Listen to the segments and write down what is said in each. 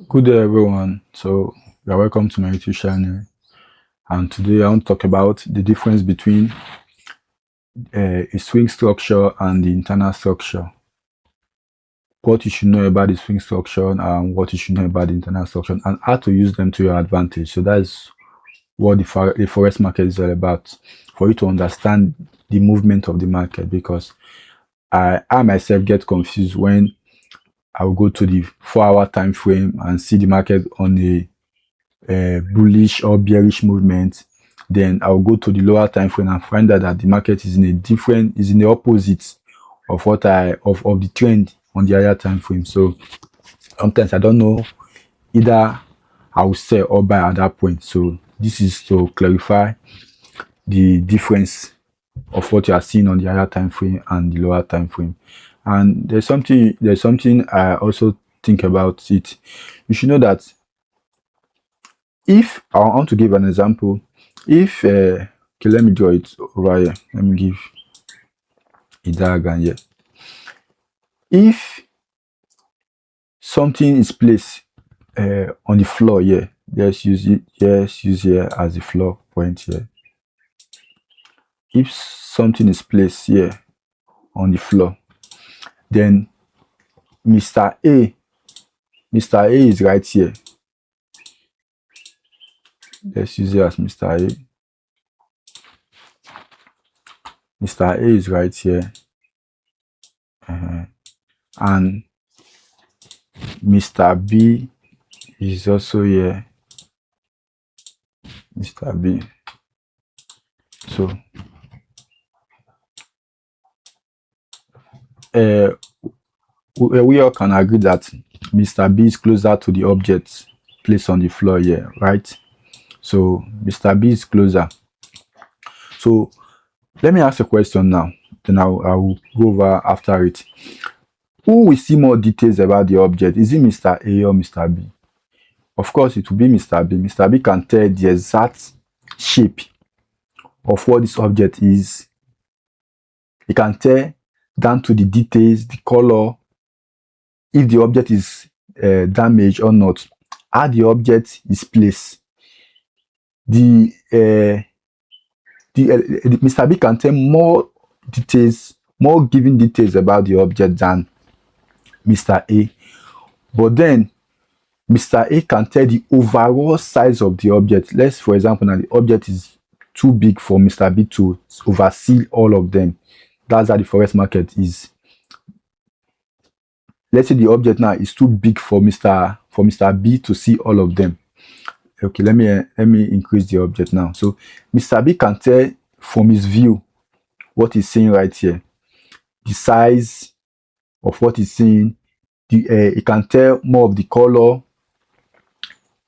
Good day, everyone. So, you're welcome to my YouTube channel. And today I want to talk about the difference between a swing structure and the internal structure. What you should know about the swing structure and what you should know about the internal structure, and how to use them to your advantage. So, that's what the forex market is all about, for you to understand the movement of the market. Because I myself get confused when I will go to the 4 hour time frame and see the market on a bullish or bearish movement. Then I'll go to the lower time frame and find out that the market is in the opposite of of the trend on the higher time frame. So sometimes I don't know either I will sell or buy at that point. So this is to clarify the difference of what you are seeing on the higher time frame and the lower time frame. And there's something I also think about it. You should know that, if I want to give an example, if okay, let me draw it over here. Let me give a diagram here. If something is placed on the floor here, let's use here as the floor point here. If something is placed here on the floor, then Mr. A is right here. Let's use it as Mr. A. Mr. A is right here, and Mr. B is also here. Mr. B. So we all can agree that Mr. B is closer to the object placed on the floor here, right? So Mr. B is closer. So let me ask a question now, then I will go over after it. Who will see more details about the object? Is it Mr. A or Mr. B? Of course, it will be Mr. B. Mr. B can tell the exact shape of what this object is. He can tell down to the details, the color, if the object is damaged or not, how the object is placed. Mr. B can tell more details, more giving details about the object than Mr. A. But then Mr. A can tell the overall size of the object. Let's, for example, now the object is too big for Mr. B to oversee all of them. That's how the forex market is. Let's say the object now is too big for Mr. B to see all of them. Okay, let me increase the object now. So Mr. B can tell from his view what he's seeing right here, the size of what he's seeing. He can tell more of the color.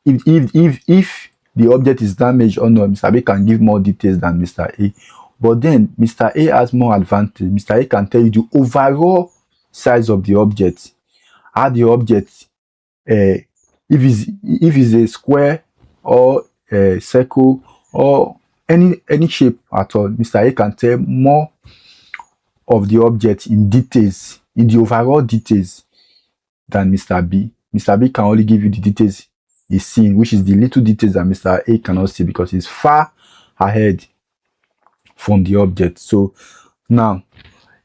If the object is damaged or not, Mr. B can give more details than Mr. A. But then Mr. A has more advantage. Mr. A can tell you the overall size of the object, how the object, if it's a square or a circle or any shape at all, Mr. A can tell more of the object in details, in the overall details, than Mr. B. Mr. B can only give you the details he's seeing, which is the little details that Mr. A cannot see because he's far ahead from the object. So now,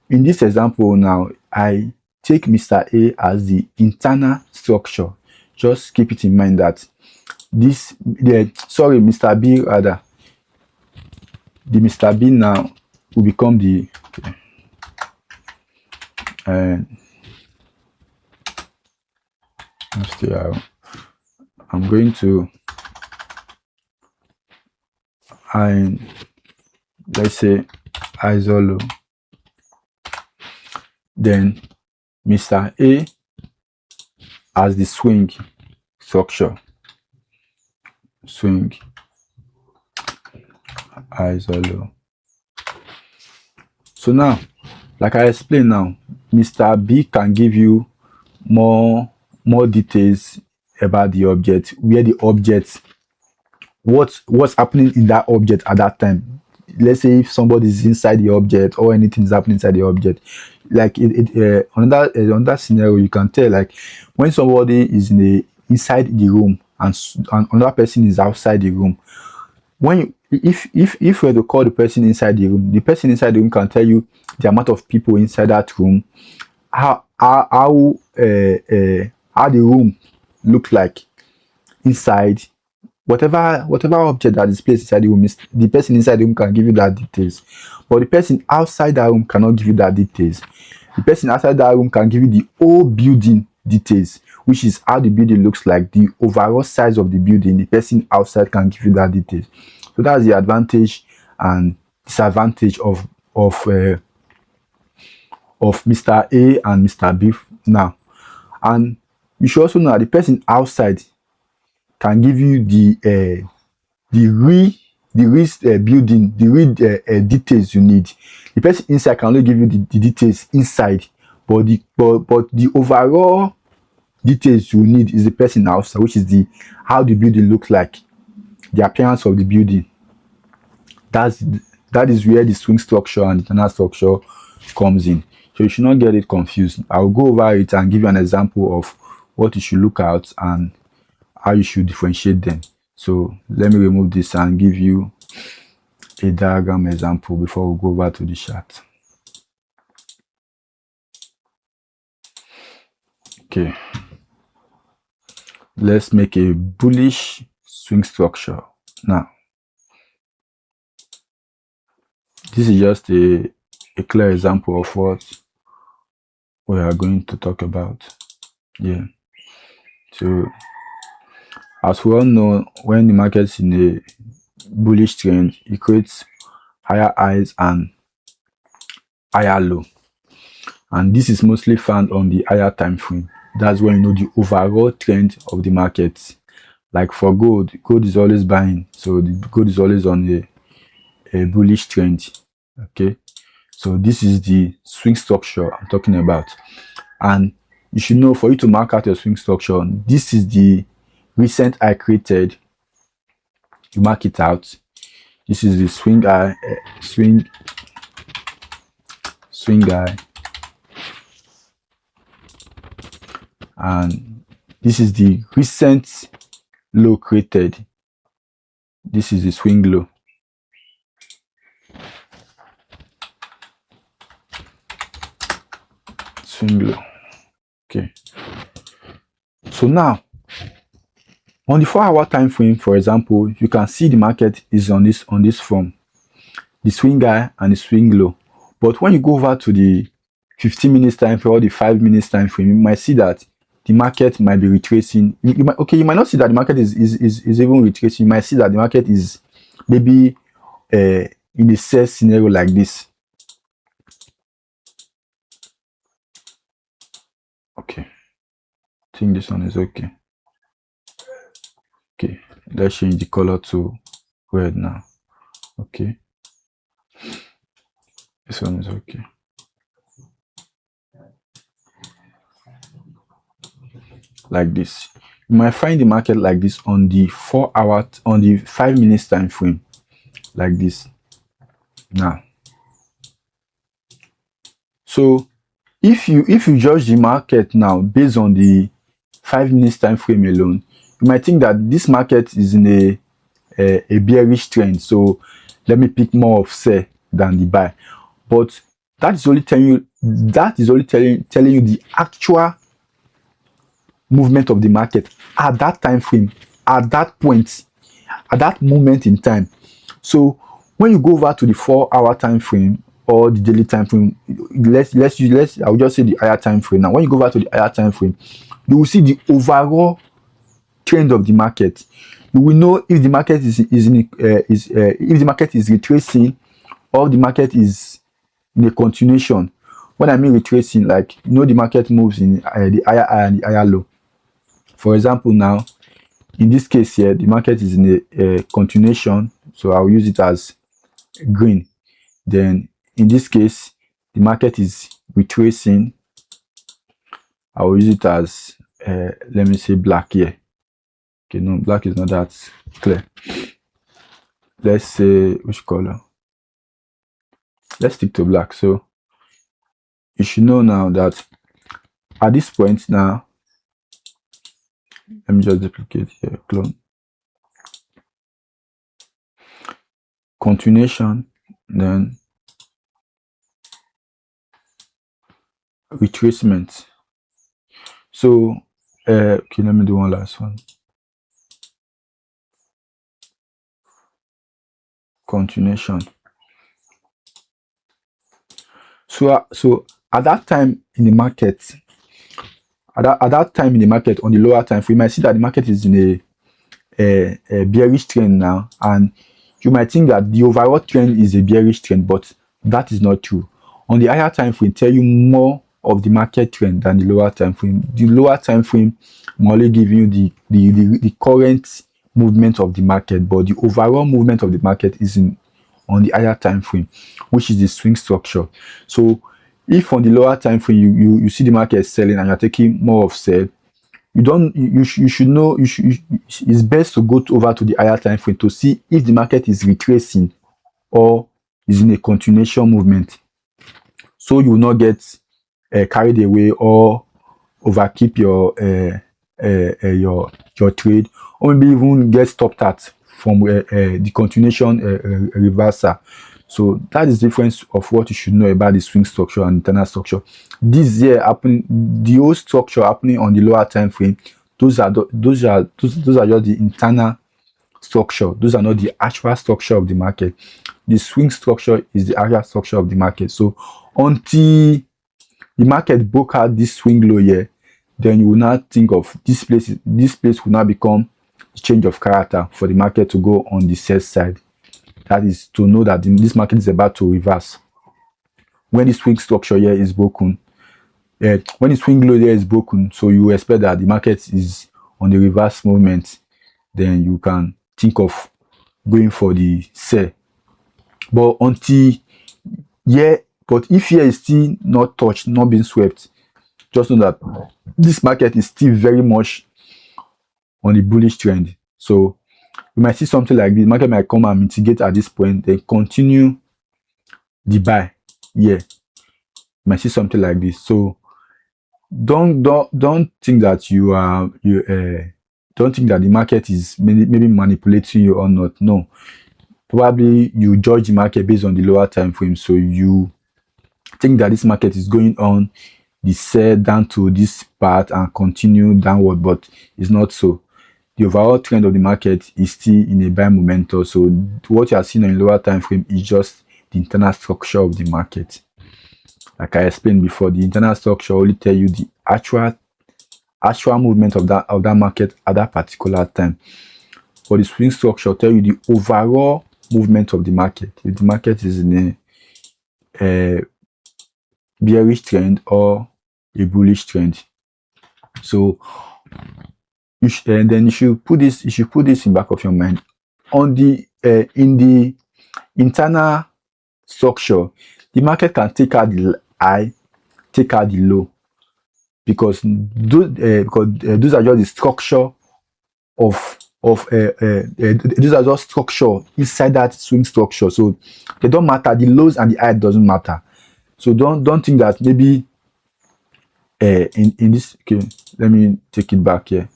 in this example now, I take Mr. A as the internal structure. Just keep it in mind that Mr. B rather, the Mr. B now will become the I'm going to, let's say isolo. Then Mr. A as the swing structure. Swing isolo. So now, like I explained now, Mr. B can give you more details about the object, where the object, what's happening in that object at that time. Let's say if somebody is inside the object or anything is happening inside the object, like another scenario, you can tell, like when somebody is inside the room and another person is outside the room, when you, if you were to call the person inside the person inside the room can tell you the amount of people inside that room, how the room look like inside, whatever object that is placed inside the room, is the person inside the room can give you that details, but the person outside that room cannot give you that details. The person outside that room can give you the whole building details, which is how the building looks like, the overall size of the building. The person outside can give you that details. So that's the advantage and disadvantage of Mr. A and Mr. B now. And you should also know that the person outside can give you the building, the real details you need. The person inside can only give you the details inside, but the overall details you need is the person outside, which is the how the building looks like, the appearance of the building. That is where the swing structure and internal structure comes in. So you should not get it confused. I'll go over it and give you an example of what you should look at and how you should differentiate them. So let me remove this and give you a diagram example before we go over to the chart. Okay, let's make a bullish swing structure. Now this is just a clear example of what we are going to talk about. Yeah, so as we all know, when the market is in a bullish trend, it creates higher highs and higher low, and this is mostly found on the higher time frame. That's when you know the overall trend of the market. Like for gold is always buying, so the gold is always on a bullish trend. Okay, so this is the swing structure I'm talking about, and you should know, for you to mark out your swing structure, this is the recent high created. You mark it out. This is the swing high, swing high, and this is the recent low created. This is the swing low. Swing low. Okay, so now on the 4-hour time frame, for example, you can see the market is on this form, the swing high and the swing low. But when you go over to the 15 minutes time frame or the 5 minutes time frame, you might see that the market might be retracing. You might not see that the market is even retracing. You might see that the market is maybe in a sell scenario like this. Okay, I think this one is okay. Okay, let's change the color to red now. Okay, this one is okay. Like this. You might find the market like this on the 4-hour, on the 5 minutes time frame, like this. Now, so if you judge the market now based on the 5 minutes time frame alone, you might think that this market is in a bearish trend, so let me pick more of sell than the buy. But that is only telling you the actual movement of the market at that time frame, at that point, at that moment in time. So when you go over to the 4-hour time frame or the daily time frame, I'll just say the higher time frame. Now when you go over to the higher time frame, you will see the overall trend of the market. You will know if the market if the market is retracing or the market is in a continuation. When I mean retracing, like, you know, the market moves in the higher high and the higher low. For example, now in this case here, the market is in a continuation, so I'll use it as green. Then in this case, the market is retracing. I will use it as let me say black here. Okay, no, black is not that clear. Let's say which color? Let's stick to black. So you should know now that at this point now, Let me just duplicate here, clone. Continuation, then retracement. So okay, let me do one last one. Continuation. So at that time in the market, at that time in the market on the lower time frame, you might see that the market is in a bearish trend now, and you might think that the overall trend is a bearish trend, but that is not true. On the higher time frame, tell you more of the market trend than the lower time frame. The lower time frame will only give you the current movement of the market, but the overall movement of the market is on the higher time frame, which is the swing structure. So if on the lower time frame you see the market selling and you're taking more of sell, you should know, it's best to go over to the higher time frame to see if the market is retracing or is in a continuation movement, so you will not get carried away or overkeep your trade, or maybe even get stopped at from the continuation reversal. So that is the difference of what you should know about the swing structure and internal structure. This here happening, the whole structure happening on the lower time frame, those are just the internal structure. Those are not the actual structure of the market. The swing structure is the actual structure of the market. So until the market broke out this swing low here, then you will not think of this place. This place will not become a change of character for the market to go on the sell side. That is to know that this market is about to reverse. When the swing structure here is broken, when the swing low here is broken, so you expect that the market is on the reverse movement, then you can think of going for the sell. But until but if here is still not touched, not being swept, just know that this market is still very much on the bullish trend. So we might see something like this. Market might come and mitigate at this point, then continue the buy here. You might see something like this. So don't think that don't think that the market is maybe manipulating you or not. No, probably you judge the market based on the lower time frame. So you think that this market is going on the sell down to this part and continue downward, but it's not so. The overall trend of the market is still in a buy momentum. So what you are seeing on the lower time frame is just the internal structure of the market. Like I explained before, the internal structure only tell you the actual movement of that market at that particular time. For the swing structure, tell you the overall movement of the market. If the market is in a bearish trend or a bullish trend. So then you should put this in back of your mind. On the in the internal structure, the market can take out the high, take out the low, because those are just the structure of these are just structure inside that swing structure. So they don't matter. The lows and the high doesn't matter. So don't think that maybe in this. Okay, let me take it back here.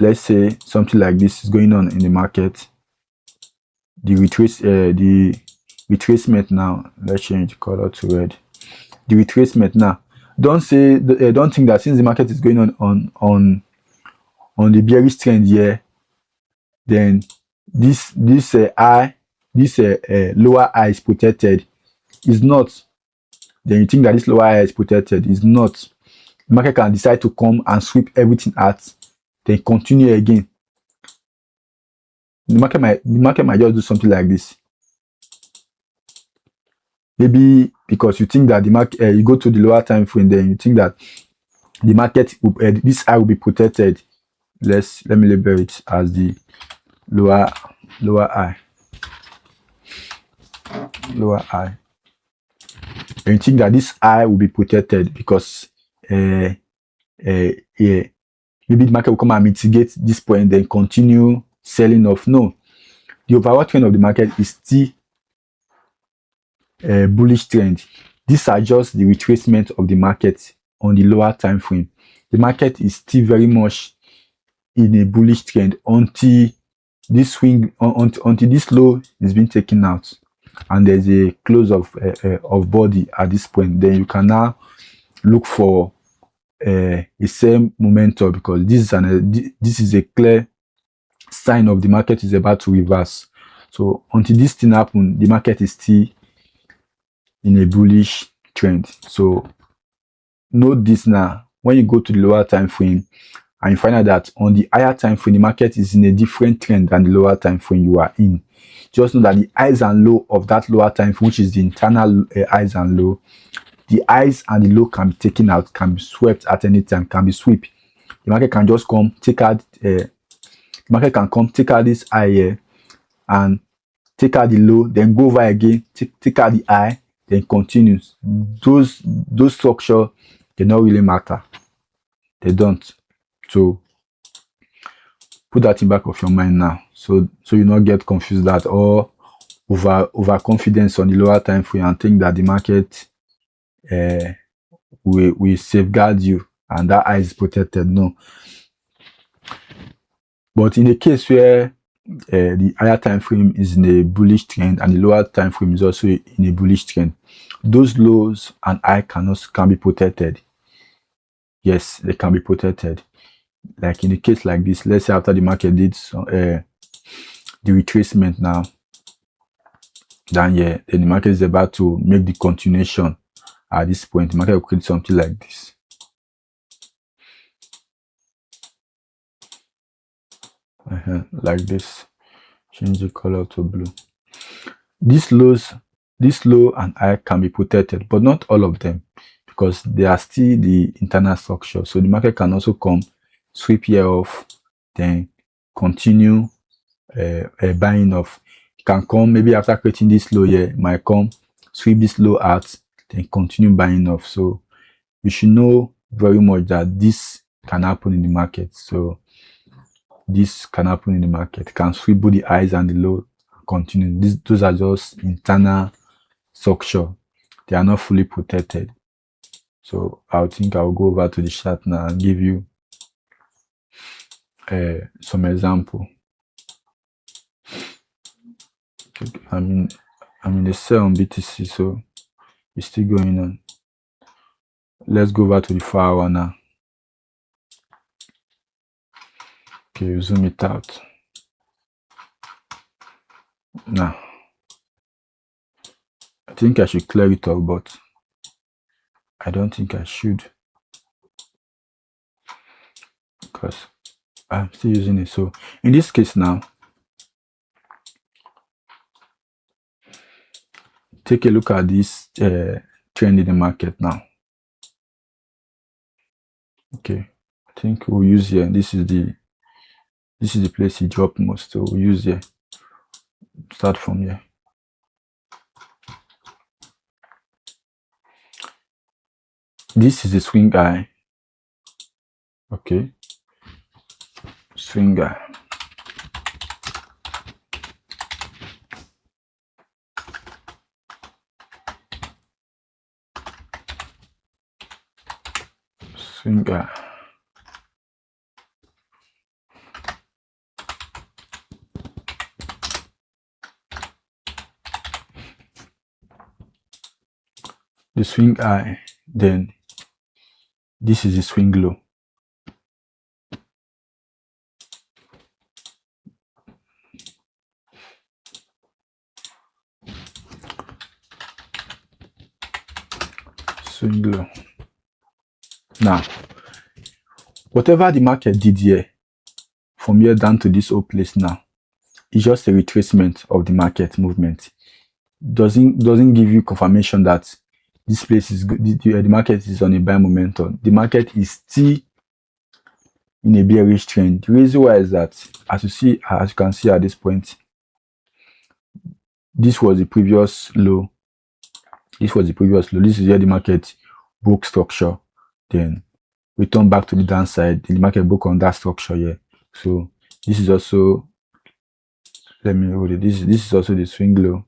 Let's say something like this is going on in the market. The retracement now. Let's change the color to red. The retracement now. Don't think that since the market is going on the bearish trend here, then this lower high is protected. Is not. Then you think that this lower high is protected. Is not. The market can decide to come and sweep everything out, then continue again. The market might just do something like this. Maybe because you think that the market, you go to the lower time frame, then you think that the market, this high will be protected. Let me label it as the lower high. Lower high. And you think that this high will be protected because maybe the market will come and mitigate this point, then continue selling off. No, the overall trend of the market is still bullish trend. These are just the retracement of the market on the lower time frame. the market is still very much in a bullish trend until this swing, until this low is being taken out, and there's a close of body at this point. Then you can now look for a same momentum, because this is a clear sign of the market is about to reverse. So until this thing happens, the market is still in a bullish trend. So note this now: when you go to the lower time frame and you find out that on the higher time frame the market is in a different trend than the lower time frame you are in, just know that the highs and low of that lower time frame, which is the internal highs and low, the highs and the low can be taken out, can be swept at any time, can be swept. The market can just come take out the market can come take out this high here and take out the low, then go over again, take out the high, then continues. Those structure, they don't really matter. They don't. So put that in back of your mind now, so you not get confused that or overconfidence on the lower time frame and think that the market will safeguard you and that eye is protected. No. But in the case where the higher time frame is in a bullish trend and the lower time frame is also in a bullish trend, those lows and high can be protected. Yes, they can be protected. Like in a case like this, let's say after the market did the retracement now, then the market is about to make the continuation. At this point, the market will create something like this. Like this. Change the color to blue. This low and high can be protected, but not all of them, because they are still the internal structure. So the market can also come, sweep here off, then continue buying off. It can come maybe after creating this low here, it might come, sweep this low out, then continue buying off. So you should know very much that this can happen in the market. So this can happen in the market. It can sweep both the highs and the low, continue. Those are just internal structure. They are not fully protected. So I think I'll go over to the chart now and give you some example. Okay, I'm in the sell on BTC, so it's still going on. Let's go over to the 4 hour now. Okay, zoom it out. Now, I think I should clear it up, but I don't think I should, because I'm still using it. So in this case now, take a look at this trend in the market now. Okay, I think we'll use here. This is the place it dropped most, so we'll use here. Start from here. This is the swing eye. Okay, swing eye. Swing eye. The swing eye, then this is the swing low. Swing low. Now, whatever the market did here, from here down to this whole place now, it's just a retracement of the market movement. Doesn't give you confirmation that this place is good. The market is on a buy momentum. The market is still in a bearish trend. The reason why is that, as you can see at this point, this was the previous low. This was the previous low. This is where the market broke structure, then return back to the downside. Then the market broke on that structure here. So this is also, let me hold it. This is also the swing low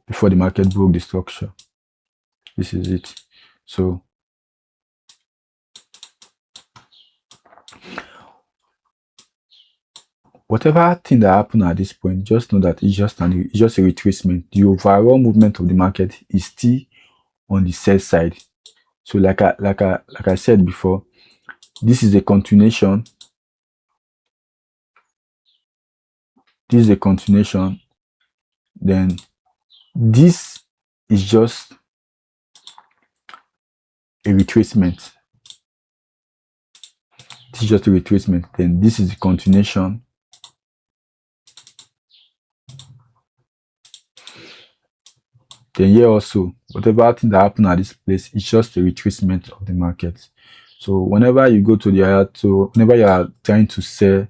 before the market broke the structure. This is it. So whatever thing that happened at this point, just know that it's just a retracement. The overall movement of the market is still on the sell side. So like I said before, this is a continuation. This is a continuation. Then this is just a retracement. This is just a retracement. Then this is the continuation. Then here also, whatever thing that happened at this place is just a retracement of the market. So whenever you go to the higher, so whenever you are trying to sell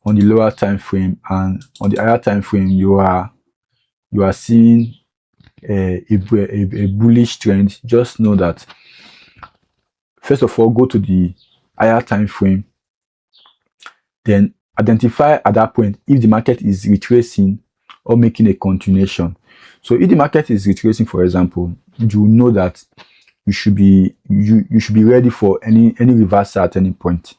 on the lower time frame and on the higher time frame, you are seeing a bullish trend, just know that first of all, go to the higher time frame, then identify at that point if the market is retracing or making a continuation. So if the market is retracing, for example, you know that you should be ready for any reversal at any point.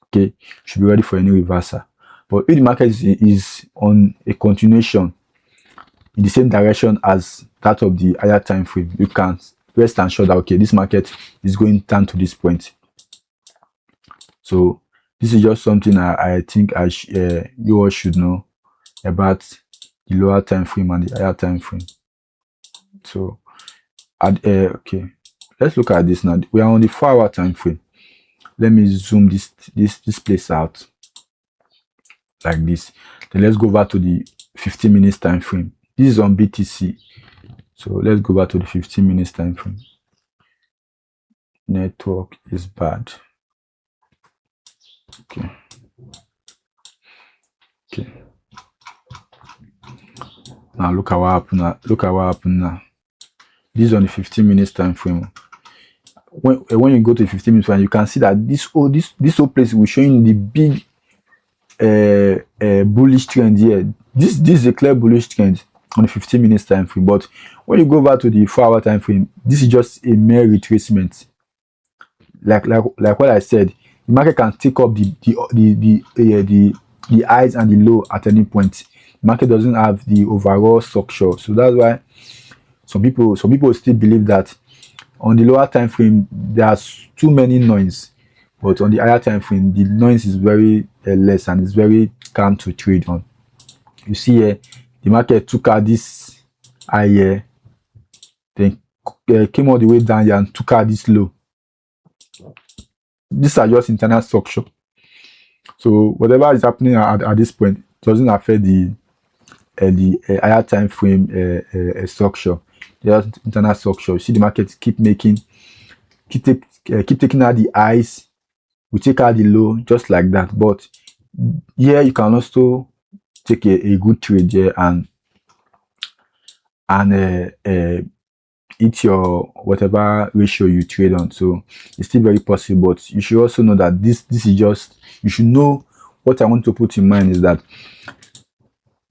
Okay, you should be ready for any reversal. But if the market is on a continuation in the same direction as that of the higher time frame, you can rest assured that okay, this market is going down to this point. So this is just something I think you all should know about the lower time frame and the higher time frame. So okay, let's look at this now. We are on the 4-hour time frame. Let me zoom this place out like this. Then let's go back to the 15 minutes time frame. This is on BTC. So let's go back to the 15 minutes time frame. Network is bad. Okay. Now look at what happened now. This is on the 15 minutes time frame. When you go to the 15 minutes time, you can see that this whole place will show you the big bullish trend here. This is a clear bullish trend on the 15 minutes time frame. But when you go back to the 4-hour time frame, this is just a mere retracement. Like what I said, the market can take up the highs and the low at any point. The market doesn't have the overall structure, so that's why some people still believe that on the lower time frame there's too many noise, but on the higher time frame the noise is very less and it's very calm to trade on. You see here, the market took out this high here, then came all the way down here and took out this low. These are just internal structure. So whatever is happening at this point doesn't affect the higher time frame structure. Just internal structure. You see the market keep taking out the highs, we take out the low just like that. But here you can also take a good trade here and hit your whatever ratio you trade on. So it's still very possible, but you should also know that this is just, you should know what I want to put in mind is that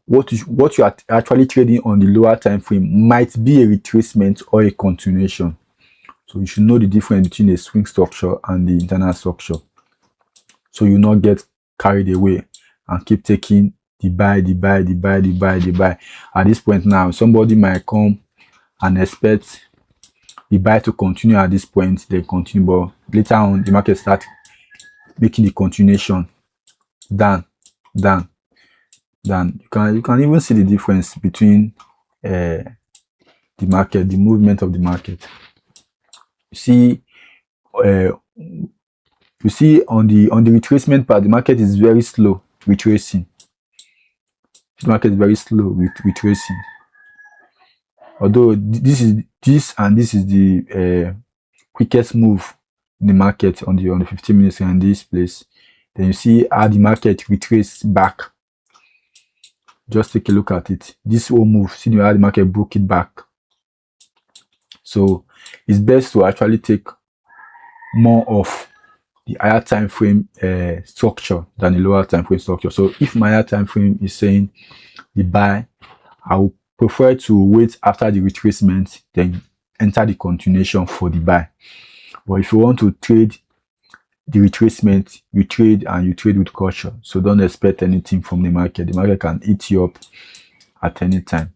what you are actually trading on the lower time frame might be a retracement or a continuation. So you should know the difference between a swing structure and the internal structure, so you not get carried away and keep taking the buy. At this point now, somebody might come and expect the buy to continue at this point, then continue, but later on the market start making the continuation down. You can even see the difference between the market, the movement of the market. You see on the retracement part, the market is very slow retracing. The market is very slow with retracing. Although this is the quickest move in the market on the 15 minutes and this place. Then you see how the market retrace back. Just take a look at it. This whole move, see how the market broke it back. So it's best to actually take more of the higher time frame structure than the lower time frame structure. So if my higher time frame is saying the buy, I will prefer to wait after the retracement, then enter the continuation for the buy. But if you want to trade the retracement, you trade, and you trade with caution. So don't expect anything from the market. The market can eat you up at any time.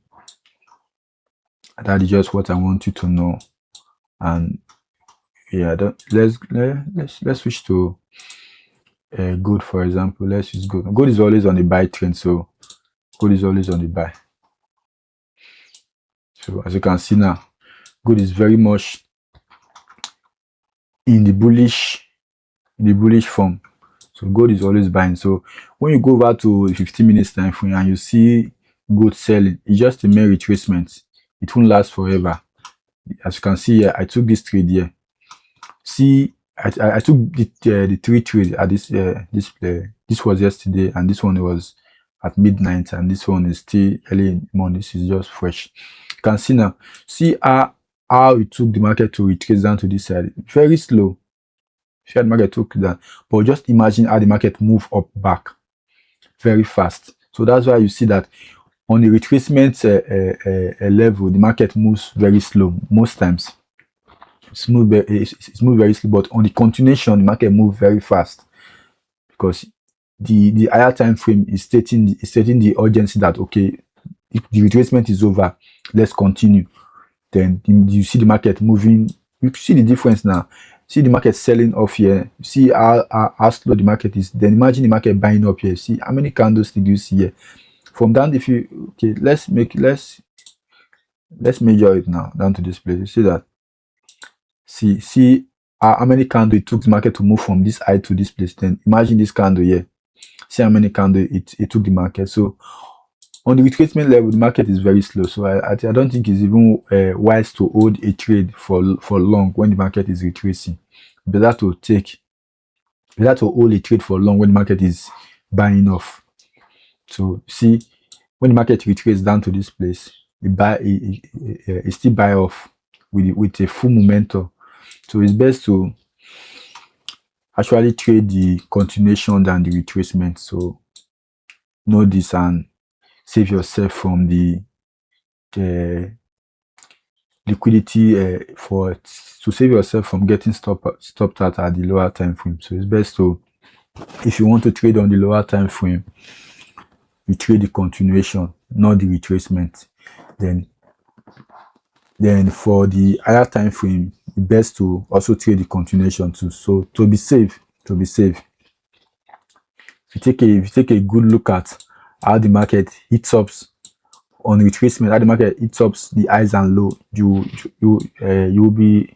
That is just what I want you to know. And yeah, let's switch to gold, for example. Let's use gold. Gold is always on the buy trend, so gold is always on the buy. So as you can see now, gold is very much in the bullish form. So gold is always buying. So when you go over to 15 minutes time frame and you see gold selling, it's just a mere retracement. It won't last forever. As you can see here, I took this trade here. See, I took the 3 trade at this this was yesterday, and this one was at midnight, and this one is still early in the morning. This is just fresh. You can see now. See how it took the market to retrace down to this side. Very slow. Share the market took that, but just imagine how the market move up back very fast. So that's why you see that on the retracement level, the market moves very slow most times. It's moved very slow, but on the continuation, the market moves very fast because the higher time frame is stating the urgency that okay, if the retracement is over, let's continue. Then you see the market moving. You see the difference now. See the market selling off here. See how slow the market is. Then imagine the market buying up here. See how many candles did you see here? From down, if you okay, let's measure it now down to this place. You see that? See how many candles it took the market to move from this high to this place. Then imagine this candle here. See how many candles it took the market. So on the retracement level, the market is very slow. So I don't think it's even wise to hold a trade for long when the market is retracing. Better to hold a trade for long when the market is buying off. So see, when the market retraces down to this place, it still buy off with a full momentum. So it's best to actually trade the continuation than the retracement. So know this and save yourself from the liquidity to save yourself from getting stopped out at the lower time frame. So it's best to, if you want to trade on the lower time frame, you trade the continuation, not the retracement. Then for the higher time frame, it's best to also trade the continuation too. So to be safe, if you take a good look at how the market hits up on retracement, how the market hits up the highs and low, you'll be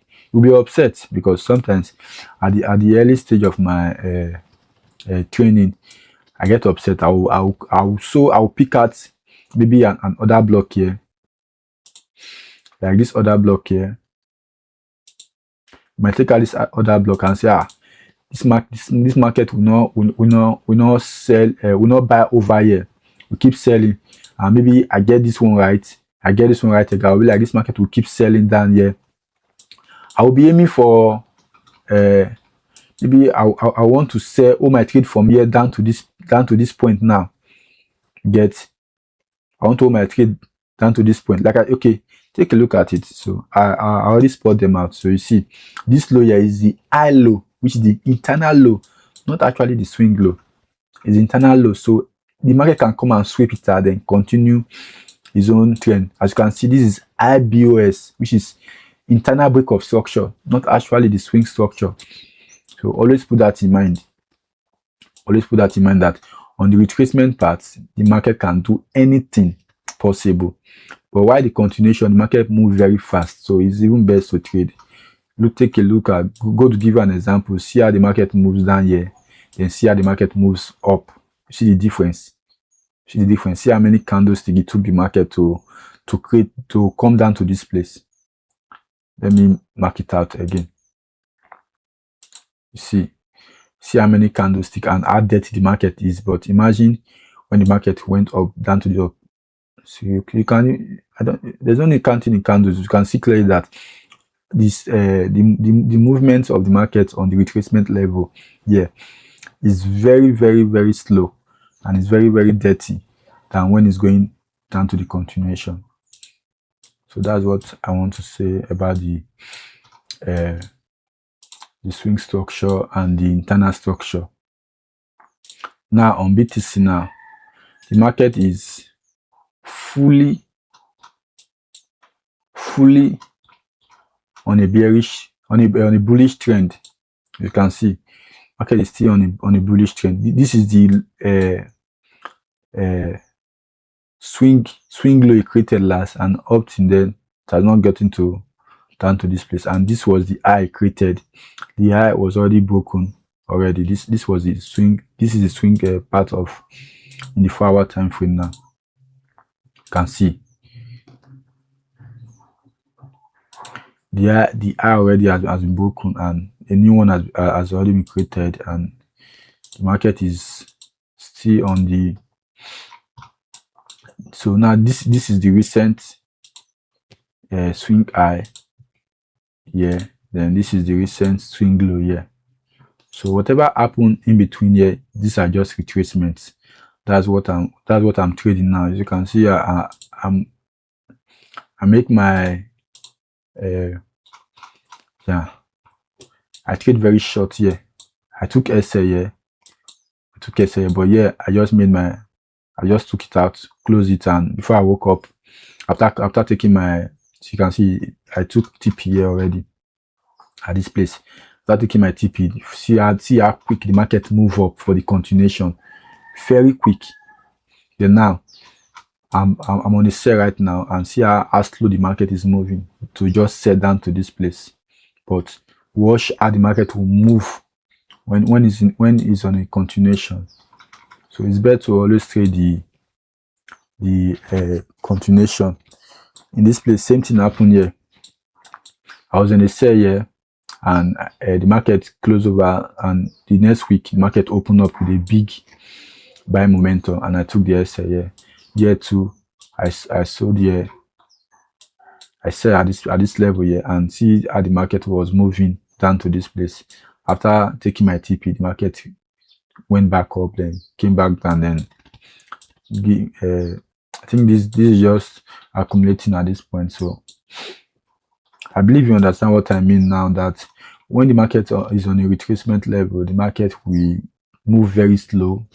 upset because sometimes at the early stage of my training, I get upset. I'll pick out maybe an other block here, like this other block here. You might take out this other block and say, this market will not sell, will not buy over here. We keep selling, and maybe I get this one right. Again, I'll be like, this market will keep selling down here. I will be aiming for maybe I want to sell all my trade from here down to this point now. I want to hold my trade down to this point. Okay, take a look at it. So I already spot them out. So you see, this low here is the high low, which is the internal low, not actually the swing low. It's internal low. So the market can come and sweep it out, then continue its own trend. As you can see, this is IBOS, which is internal break of structure, not actually the swing structure. So always put that in mind. That on the retracement part, the market can do anything possible. But while the continuation, the market moves very fast. So it's even best to trade. Take a look at, go to give you an example. See how the market moves down here. Then see how the market moves up. You see the difference. See how many candlesticks it took the market to come down to this place. Let me mark it out again. You see how many candlesticks and how dirty the market is. But imagine when the market went up down to the up. So you can, there's only counting in candles. You can see clearly that this the movement of the market on the retracement level is very, very, very slow, and it's very, very dirty than when it's going down to the continuation. So that's what I want to say about the the swing structure and the internal structure. Now on BTC now, the market is fully on a bullish trend. You can see market is still on a bullish trend. This is the swing low it created last, and up till then it has not gotten down to this place, and this was the high created. The high was already broken already. This was the swing. This is the swing part of in the 4-hour time frame. Now you can see the high already has been broken, and a new one has already been created, and the market is still on the. So now this is the recent swing high here, then this is the recent swing low here. So whatever happened in between here, these are just retracements. That's what I'm trading now. As you can see, I make my I trade very short here. I took SA here, but yeah, I just took it out, closed it, and before I woke up, after taking my, so you can see I took TP here already at this place. After taking my TP, see how quick the market move up for the continuation, very quick. Then now I'm on the sell right now, and see how slow the market is moving to just set down to this place. But watch how the market will move when it's on a continuation. So it's better to always trade the continuation. In this place, same thing happened here. I was in a sell here, and the market closed over, and the next week the market opened up with a big buy momentum, and I took the SA here. Here too, I sold here. I sell at this level here, and see how the market was moving down to this place. After taking my TP, the market went back up, then came back down, then I think this is just accumulating at this point. So I believe you understand what I mean now, that when the market is on a retracement level, the market will move very slow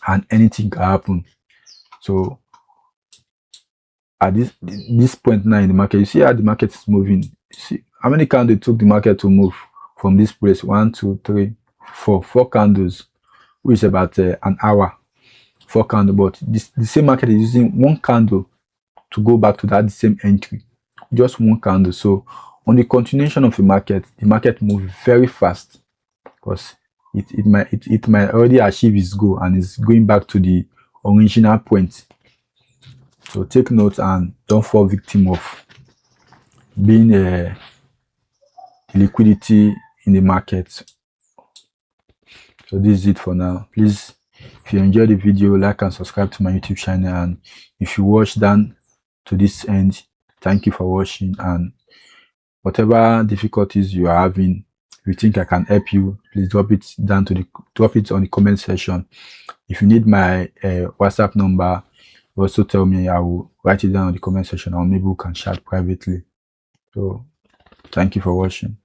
and anything can happen. So at this point now in the market, you see how the market is moving. You see how many candles it took the market to move from this place? 1, 2, 3, 4 candles, which is about an hour. 4 candles, but the same market is using 1 candle to go back to that same entry, just 1 candle. So on the continuation of the market moves very fast, because it might already achieve its goal and is going back to the original point. So take note and don't fall victim of being liquidity in the market. So this is it for now. Please, if you enjoyed the video, like and subscribe to my YouTube channel, and if you watched down to this end, thank you for watching. And whatever difficulties you are having, if you think I can help you, please drop it on the comment section. If you need my WhatsApp number, also tell me. I will write it down in the comment section, or maybe we can chat privately. So thank you for watching.